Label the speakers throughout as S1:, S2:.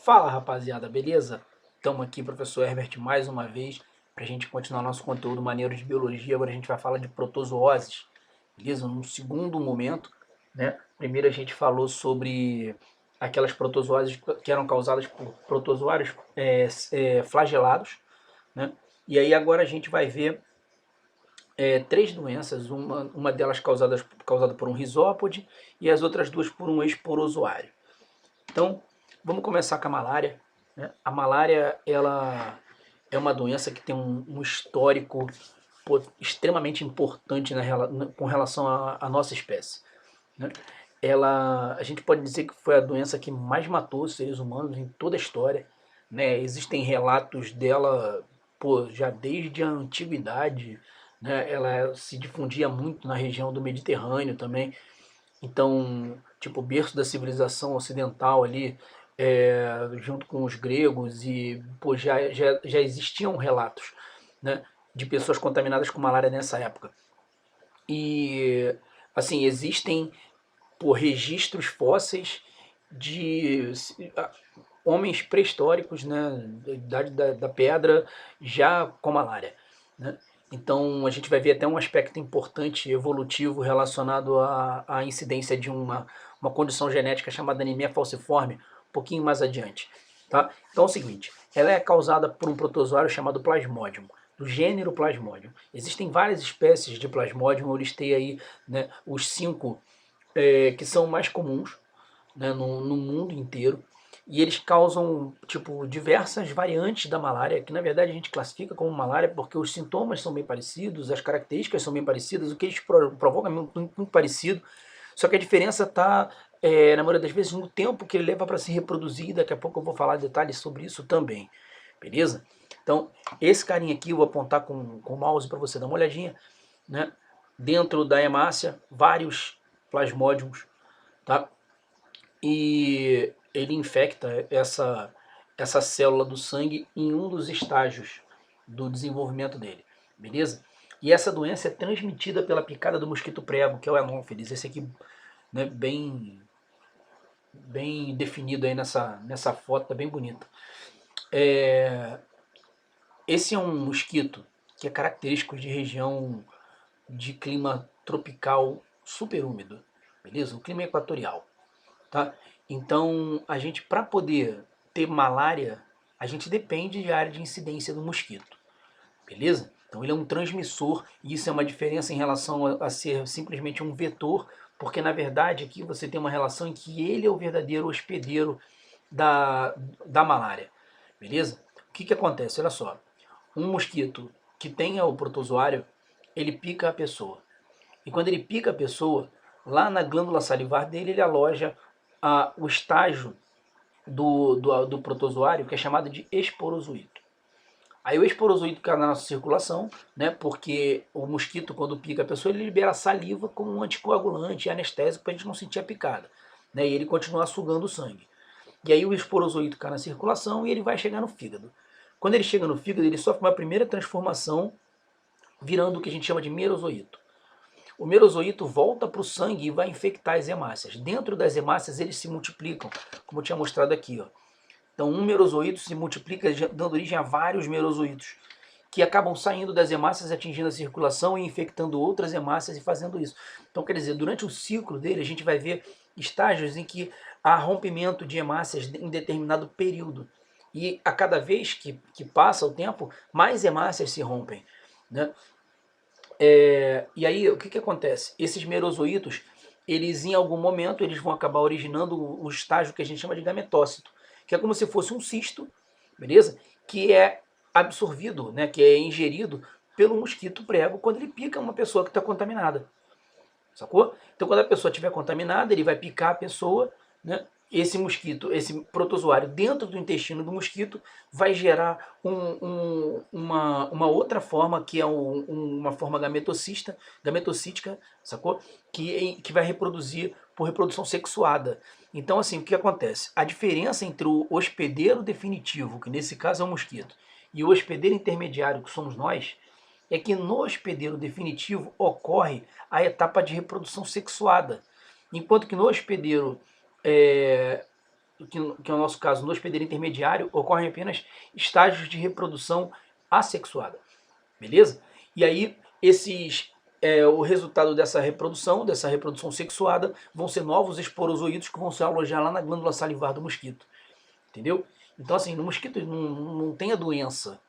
S1: Fala rapaziada, beleza? Estamos aqui, professor Herbert, mais uma vez, para a gente continuar nosso conteúdo maneiro de biologia. Agora a gente vai falar de protozooses, beleza? Num segundo momento, né? Primeiro a gente falou sobre aquelas protozooses que eram causadas por protozoários flagelados, né? E aí agora a gente vai ver três doenças, uma delas causada por um risópode e as outras duas por um esporozoário. Então, vamos começar com a malária, né? A malária, ela é uma doença que tem um histórico extremamente importante com relação à nossa espécie, né? A gente pode dizer que foi a doença que mais matou os seres humanos em toda a história, né? Existem relatos dela, já desde a antiguidade, né? Ela se difundia muito na região do Mediterrâneo também. Então, tipo, o berço da civilização ocidental ali, junto com os gregos, e já existiam relatos, né, de pessoas contaminadas com malária nessa época. E, assim, existem registros fósseis de homens pré-históricos, né, da idade da pedra, já com malária, né? Então a gente vai ver até um aspecto importante evolutivo relacionado à incidência de uma condição genética chamada anemia falciforme, um pouquinho mais adiante. Tá? Então é o seguinte, ela é causada por um protozoário chamado Plasmodium, do gênero Plasmodium. Existem várias espécies de Plasmodium, eu listei aí, né, os 5 que são mais comuns, né, no mundo inteiro. E eles causam tipo diversas variantes da malária, que na verdade a gente classifica como malária porque os sintomas são bem parecidos, as características são bem parecidas, o que eles provocam é muito parecido, só que a diferença está, na maioria das vezes, no tempo que ele leva para se reproduzir. Daqui a pouco eu vou falar detalhes sobre isso também, beleza? Então, esse carinha aqui eu vou apontar com o mouse para você dar uma olhadinha, né? Dentro da hemácia, vários plasmódios, tá? E ele infecta essa célula do sangue em um dos estágios do desenvolvimento dele, beleza? E essa doença é transmitida pela picada do mosquito prego, que é o Anopheles. Esse aqui, né, bem definido aí nessa foto, tá bem bonita. Esse é um mosquito que é característico de região de clima tropical super úmido, beleza? O clima é equatorial. Tá? Então, a gente, para poder ter malária, a gente depende de área de incidência do mosquito, beleza? Então, ele é um transmissor, e isso é uma diferença em relação a ser simplesmente um vetor, porque na verdade aqui você tem uma relação em que ele é o verdadeiro hospedeiro da, da malária, beleza? O que acontece? Olha só, um mosquito que tenha o protozoário, ele pica a pessoa. E quando ele pica a pessoa, lá na glândula salivar dele, ele aloja o estágio do protozoário, que é chamado de esporozoito. Aí o esporozoito cai na nossa circulação, né, porque o mosquito, quando pica a pessoa, ele libera saliva como um anticoagulante e anestésico para a gente não sentir a picada, né, e ele continua sugando o sangue. E aí o esporozoito cai na circulação e ele vai chegar no fígado. Quando ele chega no fígado, ele sofre uma primeira transformação, virando o que a gente chama de merozoito. O merozoito volta para o sangue e vai infectar as hemácias. Dentro das hemácias eles se multiplicam, como eu tinha mostrado aqui. Ó. Então um merozoito se multiplica dando origem a vários merozoitos, que acabam saindo das hemácias, atingindo a circulação e infectando outras hemácias e fazendo isso. Então quer dizer, durante o ciclo dele a gente vai ver estágios em que há rompimento de hemácias em determinado período. E a cada vez que passa o tempo, mais hemácias se rompem, né? E aí, o que acontece? Esses merozoítos, eles em algum momento, eles vão acabar originando o estágio que a gente chama de gametócito, que é como se fosse um cisto, beleza? Que é absorvido, né, que é ingerido pelo mosquito prego quando ele pica uma pessoa que está contaminada, sacou? Então quando a pessoa estiver contaminada, ele vai picar a pessoa, né? Esse mosquito, esse protozoário dentro do intestino do mosquito vai gerar uma outra forma, que é uma forma gametocítica, sacou? Que vai reproduzir por reprodução sexuada. Então assim, o que acontece? A diferença entre o hospedeiro definitivo, que nesse caso é o mosquito, e o hospedeiro intermediário, que somos nós, é que no hospedeiro definitivo ocorre a etapa de reprodução sexuada, enquanto que no hospedeiro que é o nosso caso no hospedeiro intermediário, ocorrem apenas estágios de reprodução assexuada, beleza? E aí, o resultado dessa reprodução sexuada, vão ser novos esporozoídos que vão se alojar lá na glândula salivar do mosquito, entendeu? Então, assim, no mosquito não tem a doença,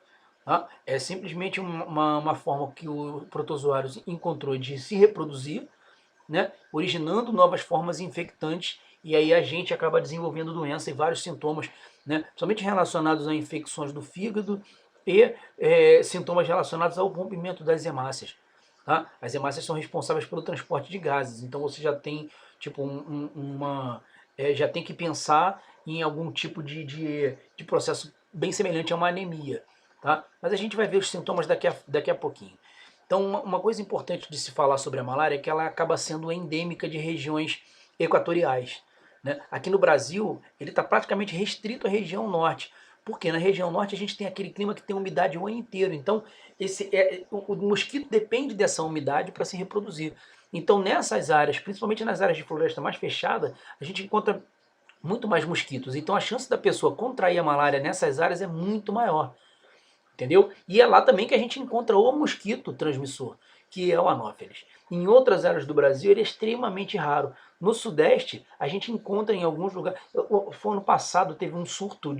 S1: tá? É simplesmente uma forma que o protozoário encontrou de se reproduzir, né, originando novas formas infectantes, e aí a gente acaba desenvolvendo doença e vários sintomas, né, somente relacionados a infecções do fígado e sintomas relacionados ao rompimento das hemácias. Tá? As hemácias são responsáveis pelo transporte de gases, então você já tem tipo já tem que pensar em algum tipo de processo bem semelhante a uma anemia. Tá? Mas a gente vai ver os sintomas daqui a pouquinho. Então, uma coisa importante de se falar sobre a malária é que ela acaba sendo endêmica de regiões equatoriais, né? Aqui no Brasil, ele está praticamente restrito à região norte, porque na região norte a gente tem aquele clima que tem umidade o ano inteiro. Então, o mosquito depende dessa umidade para se reproduzir. Então, nessas áreas, principalmente nas áreas de floresta mais fechada, a gente encontra muito mais mosquitos. Então, a chance da pessoa contrair a malária nessas áreas é muito maior. Entendeu? E é lá também que a gente encontra o mosquito transmissor, que é o Anopheles. Em outras áreas do Brasil ele é extremamente raro. No Sudeste a gente encontra em alguns lugares. Foi ano passado, teve um surto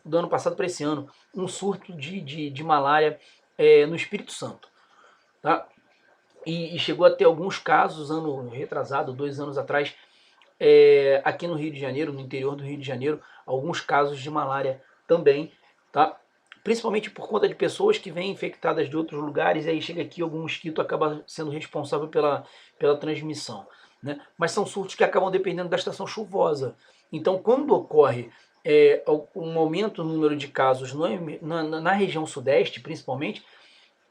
S1: do ano passado para esse ano, um surto de malária no Espírito Santo. Tá? E chegou a ter alguns casos, ano retrasado, 2 anos atrás, aqui no Rio de Janeiro, no interior do Rio de Janeiro, alguns casos de malária também, tá? Principalmente por conta de pessoas que vêm infectadas de outros lugares, e aí chega aqui algum mosquito acaba sendo responsável pela transmissão, né? Mas são surtos que acabam dependendo da estação chuvosa. Então, quando ocorre um aumento no número de casos na região sudeste, principalmente,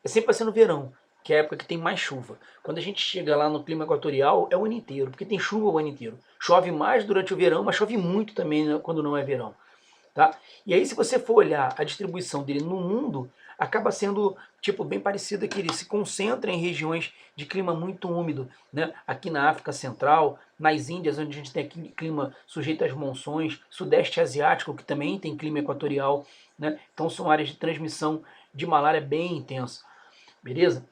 S1: sempre vai ser no verão, que é a época que tem mais chuva. Quando a gente chega lá no clima equatorial, é o ano inteiro, porque tem chuva o ano inteiro. Chove mais durante o verão, mas chove muito também, né, quando não é verão. Tá? E aí, se você for olhar a distribuição dele no mundo, acaba sendo tipo bem parecida, que ele se concentra em regiões de clima muito úmido, né? Aqui na África Central, nas Índias, onde a gente tem aqui clima sujeito às monções, Sudeste Asiático, que também tem clima equatorial, né? Então são áreas de transmissão de malária bem intensa, beleza?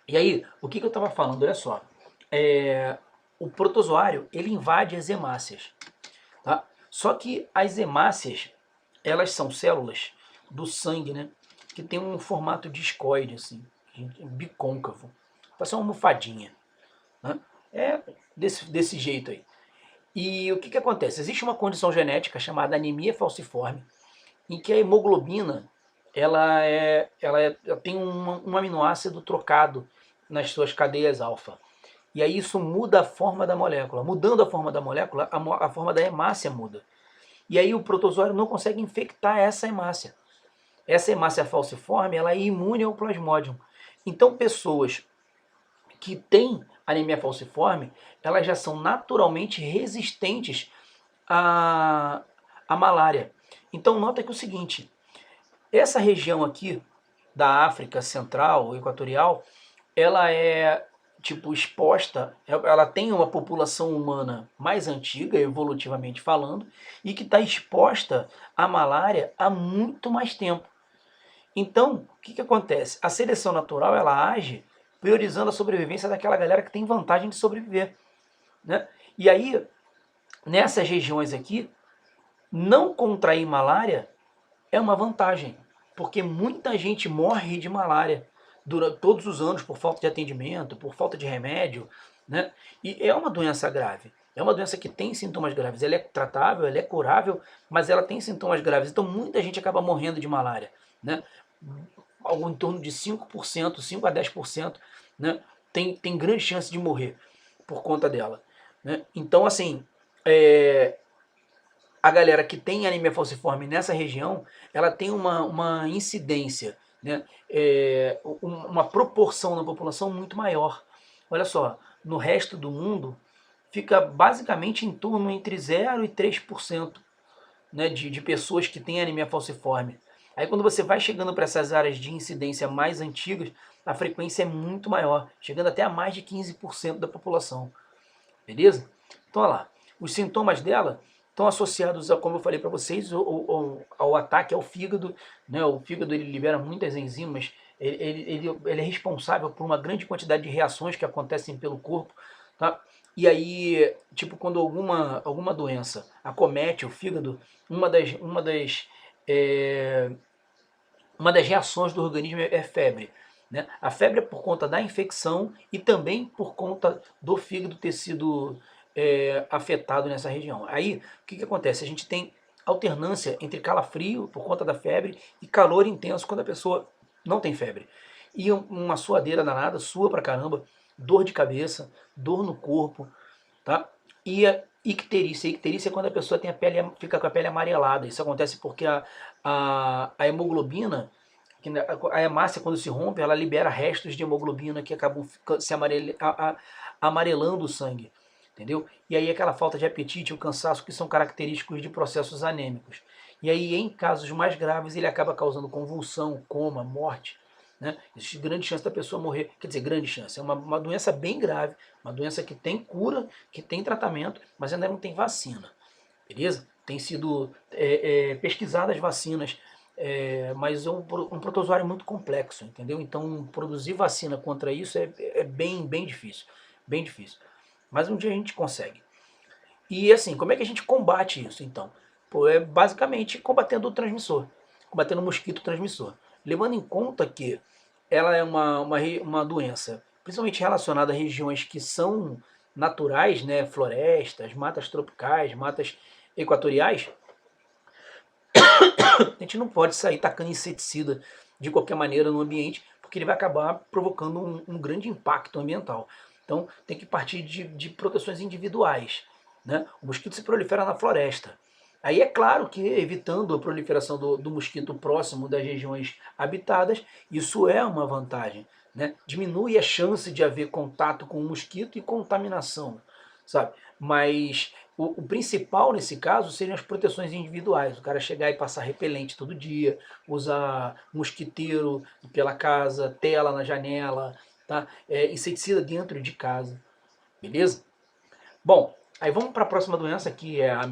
S1: E aí, o que eu estava falando? Olha só, o protozoário ele invade as hemácias, tá? Só que as hemácias, elas são células do sangue, né? Que tem um formato discoide, assim, bicôncavo. Parece uma almofadinha, né? É desse jeito aí. E o que acontece? Existe uma condição genética chamada anemia falciforme, em que a hemoglobina ela tem um aminoácido trocado nas suas cadeias alfa. E aí isso muda a forma da molécula. Mudando a forma da molécula, a forma da hemácia muda. E aí o protozoário não consegue infectar essa hemácia. Essa hemácia falciforme, ela é imune ao plasmodium. Então pessoas que têm anemia falciforme, elas já são naturalmente resistentes à malária. Então nota que é o seguinte, essa região aqui da África Central, Equatorial, ela é tipo exposta, ela tem uma população humana mais antiga, evolutivamente falando, e que está exposta à malária há muito mais tempo. Então, o que acontece? A seleção natural ela age priorizando a sobrevivência daquela galera que tem vantagem de sobreviver, né? E aí, nessas regiões aqui, não contrair malária é uma vantagem, porque muita gente morre de malária durante todos os anos por falta de atendimento, por falta de remédio, né? E é uma doença grave. É uma doença que tem sintomas graves. Ela é tratável, ela é curável, mas ela tem sintomas graves. Então muita gente acaba morrendo de malária, né? Algo em torno de 5%, 5 a 10%, né? Tem grande chance de morrer por conta dela, né? Então, assim, a galera que tem anemia falciforme nessa região, ela tem uma incidência, né? Uma proporção na população muito maior. Olha só, no resto do mundo, fica basicamente em torno entre 0 e 3%, né, de pessoas que têm anemia falciforme. Aí quando você vai chegando para essas áreas de incidência mais antigas, a frequência é muito maior, chegando até a mais de 15% da população. Beleza? Então olha lá, os sintomas dela estão associados, como eu falei para vocês, ao ataque ao fígado, né? O fígado ele libera muitas enzimas, ele é responsável por uma grande quantidade de reações que acontecem pelo corpo, tá? E aí, tipo, quando alguma doença acomete o fígado, é, uma das reações do organismo é febre. Né? A febre é por conta da infecção e também por conta do fígado ter sido afetado nessa região. Aí, o que acontece? A gente tem alternância entre calafrio por conta da febre e calor intenso quando a pessoa não tem febre. E uma suadeira danada, sua pra caramba, dor de cabeça, dor no corpo, tá? E a icterícia é quando a pessoa tem fica com a pele amarelada. Isso acontece porque a hemoglobina, a hemácia quando se rompe, ela libera restos de hemoglobina que acabam amarelando o sangue, entendeu? E aí aquela falta de apetite, o cansaço que são característicos de processos anêmicos. E aí em casos mais graves ele acaba causando convulsão, coma, morte. Né? Existe grande chance da pessoa morrer, quer dizer, grande chance, é uma doença bem grave, uma doença que tem cura, que tem tratamento, mas ainda não tem vacina, beleza? Tem sido pesquisadas vacinas, mas é um protozoário muito complexo, entendeu? Então produzir vacina contra isso é bem difícil, bem difícil. Mas um dia a gente consegue. E assim, como é que a gente combate isso então? Pô, é basicamente combatendo o transmissor, combatendo o mosquito transmissor. Levando em conta que ela é uma doença principalmente relacionada a regiões que são naturais, né, florestas, matas tropicais, matas equatoriais, a gente não pode sair tacando inseticida de qualquer maneira no ambiente, porque ele vai acabar provocando um grande impacto ambiental. Então tem que partir de proteções individuais. Né? O mosquito se prolifera na floresta. Aí é claro que evitando a proliferação do mosquito próximo das regiões habitadas, isso é uma vantagem. Né? Diminui a chance de haver contato com o mosquito e contaminação, sabe? Mas o principal nesse caso seriam as proteções individuais. O cara chegar e passar repelente todo dia, usar mosquiteiro pela casa, tela na janela, tá? Inseticida dentro de casa, beleza? Bom, aí vamos para a próxima doença, que é a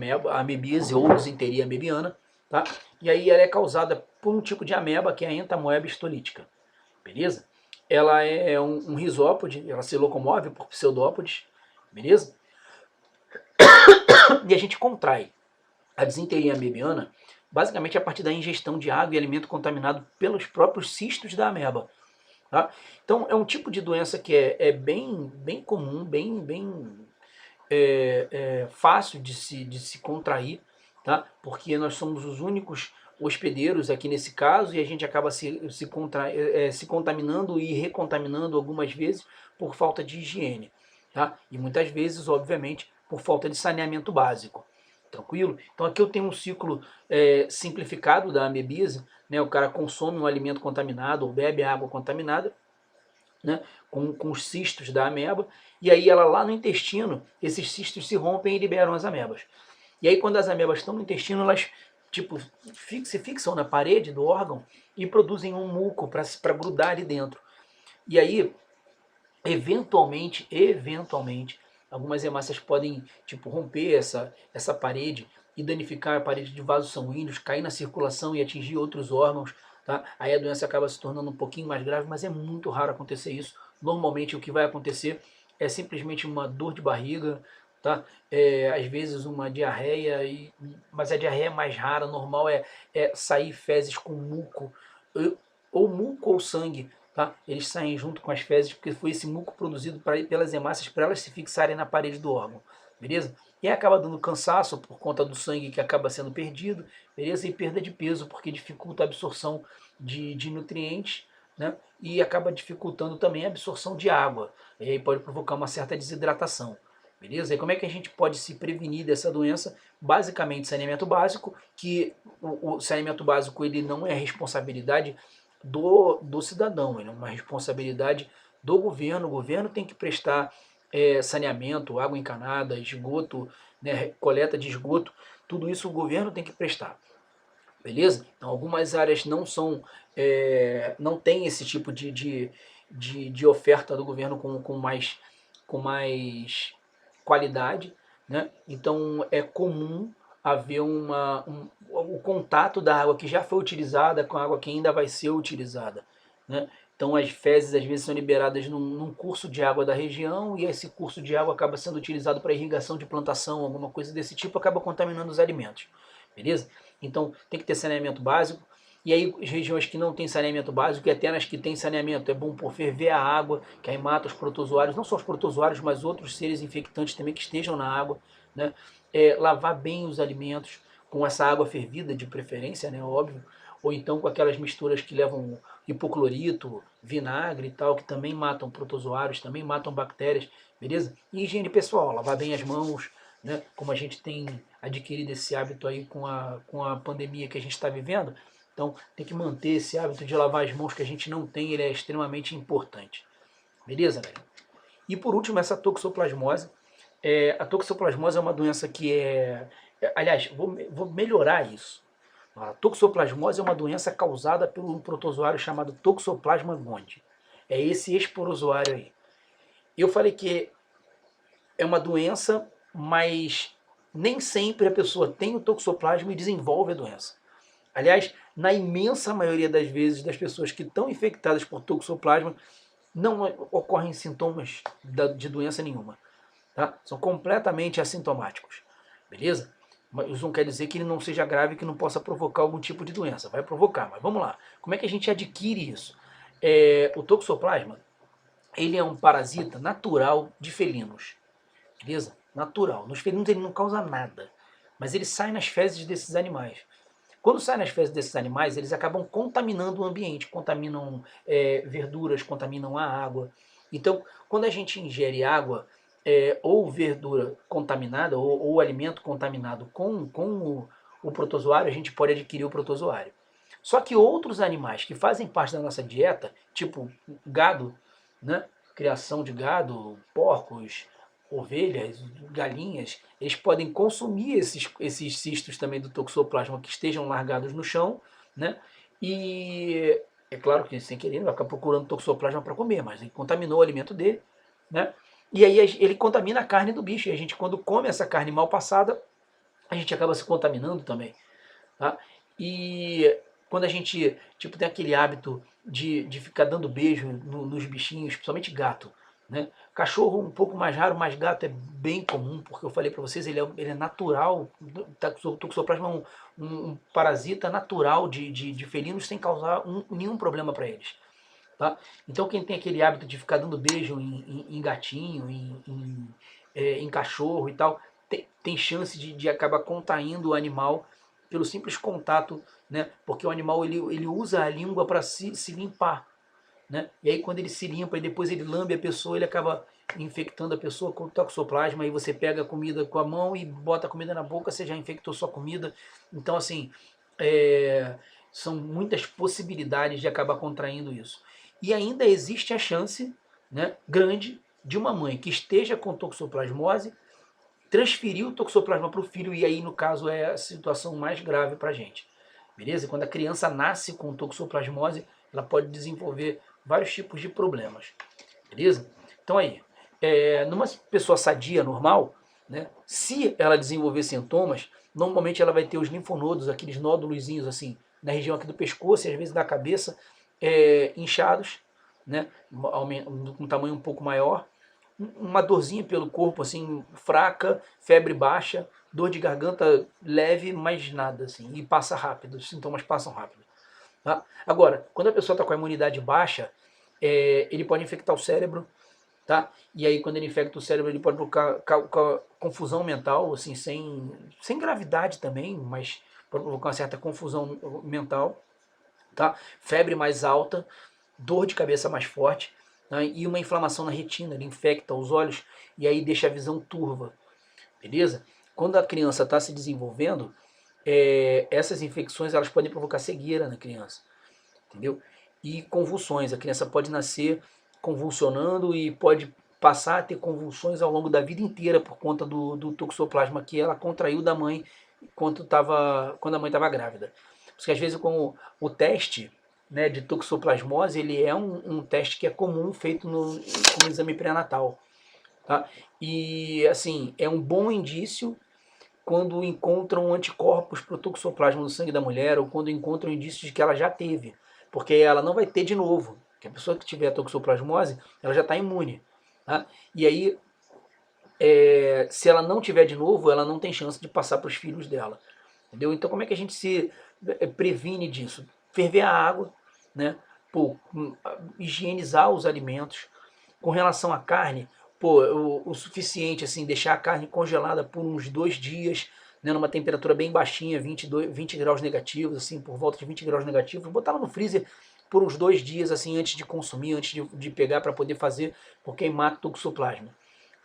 S1: amebíase ou disenteria amebiana, tá? E aí ela é causada por um tipo de ameba, que é a entamoeba histolítica, beleza? Ela é um risópode, ela se locomove por pseudópodes, beleza? E a gente contrai a disenteria amebiana basicamente a partir da ingestão de água e alimento contaminado pelos próprios cistos da ameba. Tá? Então é um tipo de doença que é bem comum, bem fácil de se contrair, tá? Porque nós somos os únicos hospedeiros aqui nesse caso e a gente acaba se contaminando e recontaminando algumas vezes por falta de higiene. Tá? E muitas vezes, obviamente, por falta de saneamento básico. Tranquilo? Então aqui eu tenho um ciclo simplificado da amebíase, né? O cara consome um alimento contaminado ou bebe água contaminada, né, com os cistos da ameba, e aí ela lá no intestino, esses cistos se rompem e liberam as amebas. E aí quando as amebas estão no intestino, elas tipo, se fixam na parede do órgão e produzem um muco para grudar ali dentro. E aí, eventualmente, algumas hemácias podem tipo, romper essa parede e danificar a parede de vasos sanguíneos, cair na circulação e atingir outros órgãos. Tá? Aí a doença acaba se tornando um pouquinho mais grave, mas é muito raro acontecer isso. Normalmente o que vai acontecer é simplesmente uma dor de barriga, tá? Às vezes uma diarreia, mas a diarreia é mais rara, normal é sair fezes com muco, ou muco ou sangue. Tá? Eles saem junto com as fezes, porque foi esse muco produzido pelas hemácias para elas se fixarem na parede do órgão, beleza? E aí acaba dando cansaço por conta do sangue que acaba sendo perdido, beleza? E perda de peso, porque dificulta a absorção de nutrientes, né? E acaba dificultando também a absorção de água, e aí pode provocar uma certa desidratação, beleza? E como é que a gente pode se prevenir dessa doença? Basicamente saneamento básico, que o saneamento básico ele não é responsabilidade do cidadão, ele é uma responsabilidade do governo. O governo tem que prestar saneamento, água encanada, esgoto, né, coleta de esgoto, tudo isso o governo tem que prestar, beleza? Então algumas áreas não tem esse tipo de oferta do governo com mais qualidade, né? Então é comum haver o contato da água que já foi utilizada com a água que ainda vai ser utilizada, né? Então as fezes às vezes são liberadas num curso de água da região e esse curso de água acaba sendo utilizado para irrigação de plantação, alguma coisa desse tipo, acaba contaminando os alimentos, beleza? Então tem que ter saneamento básico. E aí as regiões que não tem saneamento básico, e até nas que tem saneamento, é bom por ferver a água, que aí mata os protozoários, não só os protozoários, mas outros seres infectantes também que estejam na água, né? Lavar bem os alimentos com essa água fervida de preferência, né, óbvio, ou então com aquelas misturas que levam hipoclorito, vinagre e tal, que também matam protozoários, também matam bactérias, beleza? E higiene pessoal, lavar bem as mãos, né, como a gente tem adquirido esse hábito aí com a pandemia que a gente está vivendo, então tem que manter esse hábito de lavar as mãos que a gente não tem, ele é extremamente importante, beleza, galera? E por último, essa toxoplasmose. A toxoplasmose é uma doença que aliás, vou melhorar isso. A toxoplasmose é uma doença causada por um protozoário chamado Toxoplasma gondii. É esse esporozoário aí. Eu falei que é uma doença, mas nem sempre a pessoa tem o toxoplasma e desenvolve a doença. Aliás, na imensa maioria das vezes das pessoas que estão infectadas por toxoplasma, não ocorrem sintomas de doença nenhuma. Tá? São completamente assintomáticos, beleza? Mas isso não quer dizer que ele não seja grave, que não possa provocar algum tipo de doença. Vai provocar, mas vamos lá. Como é que a gente adquire isso? O toxoplasma, ele é um parasita natural de felinos, beleza? Natural. Nos felinos ele não causa nada, mas ele sai nas fezes desses animais. Quando sai nas fezes desses animais, eles acabam contaminando o ambiente, contaminam verduras, contaminam a água. Então, quando a gente ingere água ou verdura contaminada, ou alimento contaminado com o protozoário, a gente pode adquirir o protozoário. Só que outros animais que fazem parte da nossa dieta, tipo gado, né? Criação de gado, porcos, ovelhas, galinhas, eles podem consumir esses cistos também do toxoplasma que estejam largados no chão, né? E é claro que sem querer ele vai ficar procurando toxoplasma para comer, mas ele contaminou o alimento dele, né? E aí ele contamina a carne do bicho, e a gente quando come essa carne mal passada, a gente acaba se contaminando também, tá? E quando a gente tipo, tem aquele hábito de ficar dando beijo nos bichinhos, principalmente gato, né? Cachorro um pouco mais raro, mas gato é bem comum, porque eu falei para vocês, ele é natural, o toxoplasma é um parasita natural de felinos sem causar nenhum problema para eles. Tá? Então quem tem aquele hábito de ficar dando beijo em gatinho, em cachorro e tal, tem chance de acabar contraindo o animal pelo simples contato, né? Porque o animal ele usa a língua para se limpar, né? E aí quando ele se limpa e depois ele lambe a pessoa, ele acaba infectando a pessoa com toxoplasma, aí você pega a comida com a mão e bota a comida na boca, você já infectou sua comida. Então assim, são muitas possibilidades de acabar contraindo isso. E ainda existe a chance, né, grande de uma mãe que esteja com toxoplasmose transferir o toxoplasma para o filho, e aí no caso é a situação mais grave para a gente. Beleza? Quando a criança nasce com toxoplasmose, ela pode desenvolver vários tipos de problemas. Beleza? Então aí, numa pessoa sadia, normal, né, se ela desenvolver sintomas, normalmente ela vai ter os linfonodos, aqueles nódulozinhos assim, na região aqui do pescoço e às vezes da cabeça, inchados, né, com um tamanho um pouco maior, uma dorzinha pelo corpo, assim, fraca, febre baixa, dor de garganta leve, mas nada, assim, e passa rápido, os sintomas passam rápido. Tá? Agora, quando a pessoa está com a imunidade baixa, ele pode infectar o cérebro, tá? E aí quando ele infecta o cérebro, ele pode provocar confusão mental, assim, sem gravidade também, mas pode provocar uma certa confusão mental, tá? Febre mais alta, dor de cabeça mais forte, né? E uma inflamação na retina, ele infecta os olhos e aí deixa a visão turva, beleza? Quando a criança está se desenvolvendo, essas infecções elas podem provocar cegueira na criança, entendeu? E convulsões, a criança pode nascer convulsionando e pode passar a ter convulsões ao longo da vida inteira por conta do toxoplasma que ela contraiu da mãe quando a mãe estava grávida. Porque às vezes com o teste, né, de toxoplasmose, ele é um teste que é comum feito no exame pré-natal. Tá? E assim, é um bom indício quando encontram anticorpos para o toxoplasma no sangue da mulher ou quando encontram indícios de que ela já teve, porque ela não vai ter de novo. Porque a pessoa que tiver toxoplasmose, ela já está imune. Tá? E aí, se ela não tiver de novo, ela não tem chance de passar para os filhos dela. Entendeu? Então como é que a gente se previne disso? Ferver a água, né? Pô, higienizar os alimentos. Com relação à carne, pô, o suficiente, assim, deixar a carne congelada por uns 2 dias, né, numa temperatura bem baixinha, 20 graus negativos, assim, por volta de 20 graus negativos, botar ela no freezer por uns 2 dias, assim, antes de consumir, antes de pegar para poder fazer, porque aí mata o toxoplasma,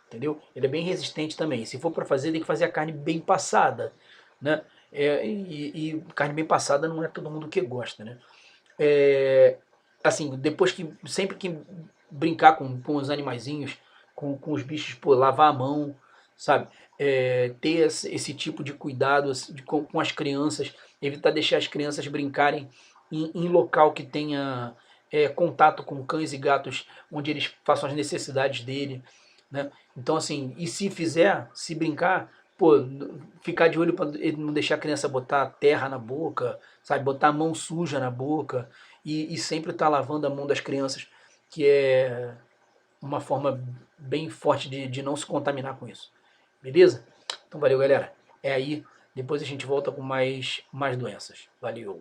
S1: entendeu? Ele é bem resistente também. Se for para fazer, tem que fazer a carne bem passada, né? E carne bem passada não é todo mundo que gosta, né? Assim, depois que, sempre que brincar com os animaizinhos, com os bichos, pô, lavar a mão, sabe? Ter esse tipo de cuidado assim, com as crianças, evitar deixar as crianças brincarem em local que tenha contato com cães e gatos, onde eles façam as necessidades dele, né? Então, assim, e se brincar, pô, ficar de olho para não deixar a criança botar terra na boca, sabe? Botar a mão suja na boca e sempre estar lavando a mão das crianças, que é uma forma bem forte de não se contaminar com isso. Beleza? Então valeu, galera. É aí. Depois a gente volta com mais doenças. Valeu.